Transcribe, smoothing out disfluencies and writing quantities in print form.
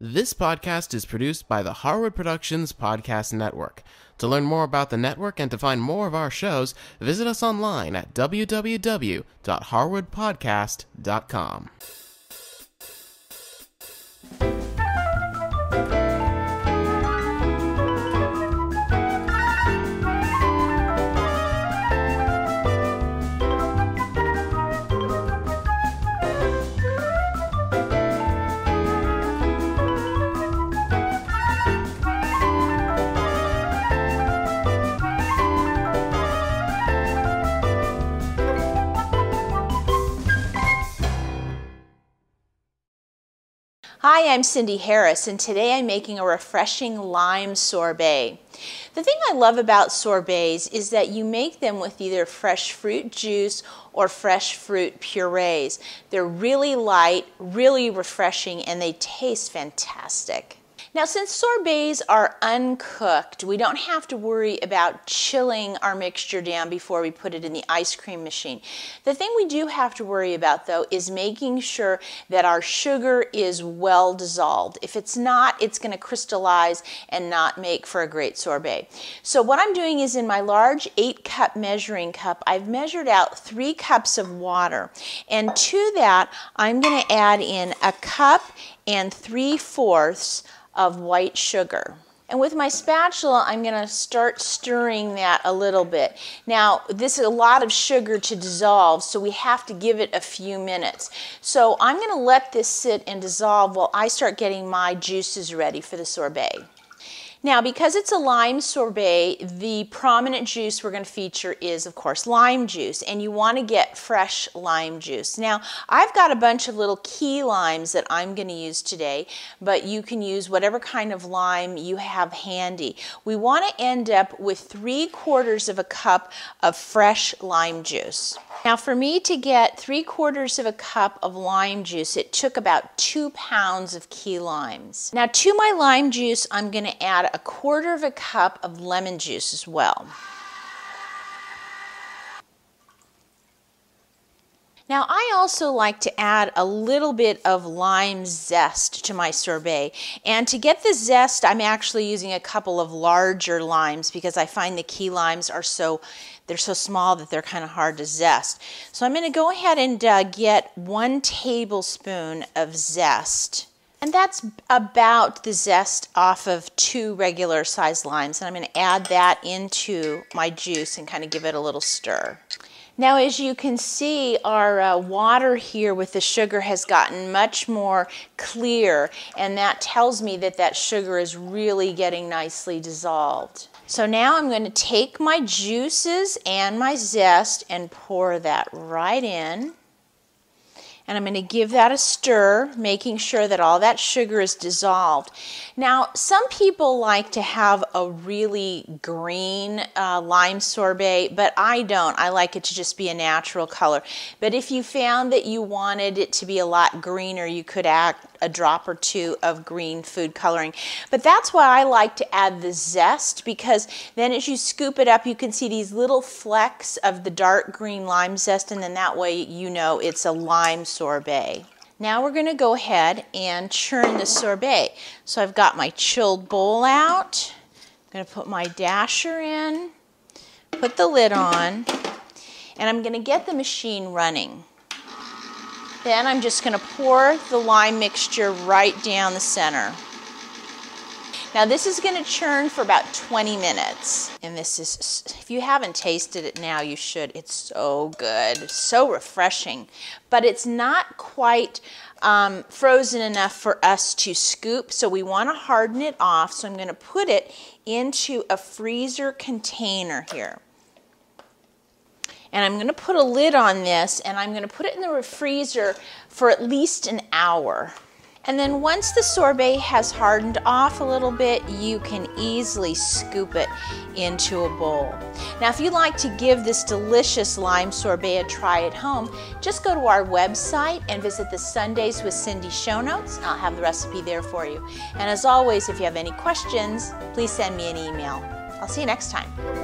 This podcast is produced by the Harwood Productions Podcast Network. To learn more about the network and to find more of our shows, visit us online at www.harwoodpodcast.com. Hi, I'm Cindy Harris, and today I'm making a refreshing lime sorbet. The thing I love about sorbets is that you make them with either fresh fruit juice or fresh fruit purees. They're really light, really refreshing, and they taste fantastic. Now, since sorbets are uncooked, we don't have to worry about chilling our mixture down before we put it in the ice cream machine. The thing we do have to worry about, though, is making sure that our sugar is well dissolved. If it's not, it's going to crystallize and not make for a great sorbet. So what I'm doing is in my large 8-cup measuring cup, I've measured out 3 cups of water. And to that, I'm going to add in 1 cup and 3/4 of white sugar. And with my spatula, I'm going to start stirring that a little bit. Now, this is a lot of sugar to dissolve, so we have to give it a few minutes. So I'm going to let this sit and dissolve while I start getting my juices ready for the sorbet. Now, because it's a lime sorbet, the prominent juice we're going to feature is, of course, lime juice, and you want to get fresh lime juice. Now, I've got a bunch of little key limes that I'm going to use today, but you can use whatever kind of lime you have handy. We want to end up with 3/4 of a cup of fresh lime juice. Now, for me to get 3/4 of a cup of lime juice, it took about 2 pounds of key limes. Now, to my lime juice, I'm going to add 1/4 of a cup of lemon juice as well. Now, I also like to add a little bit of lime zest to my sorbet. And to get the zest, I'm actually using a couple of larger limes because I find the key limes are they're so small that they're kind of hard to zest. So I'm going to go ahead and get 1 tablespoon of zest. And that's about the zest off of 2 regular sized limes. And I'm going to add that into my juice and kind of give it a little stir. Now, as you can see, our water here with the sugar has gotten much more clear, and that tells me that that sugar is really getting nicely dissolved. So now I'm going to take my juices and my zest and pour that right in. And I'm going to give that a stir, making sure that all that sugar is dissolved. Now, some people like to have a really green lime sorbet, but I don't. I like it to just be a natural color. But if you found that you wanted it to be a lot greener, you could add a drop or 2 of green food coloring. But that's why I like to add the zest, because then as you scoop it up, you can see these little flecks of the dark green lime zest, and then that way you know it's a lime sorbet. Now we're going to go ahead and churn the sorbet. So I've got my chilled bowl out. I'm going to put my dasher in, put the lid on, and I'm going to get the machine running. Then I'm just going to pour the lime mixture right down the center. Now this is going to churn for about 20 minutes. And this is, if you haven't tasted it now, you should. It's so good, so refreshing. But it's not quite frozen enough for us to scoop, so we want to harden it off. So I'm going to put it into a freezer container here. And I'm going to put a lid on this, and I'm going to put it in the freezer for at least an hour. And then once the sorbet has hardened off a little bit, you can easily scoop it into a bowl. Now, if you'd like to give this delicious lime sorbet a try at home, just go to our website and visit the Sundaes with Cindy show notes. I'll have the recipe there for you. And as always, if you have any questions, please send me an email. I'll see you next time.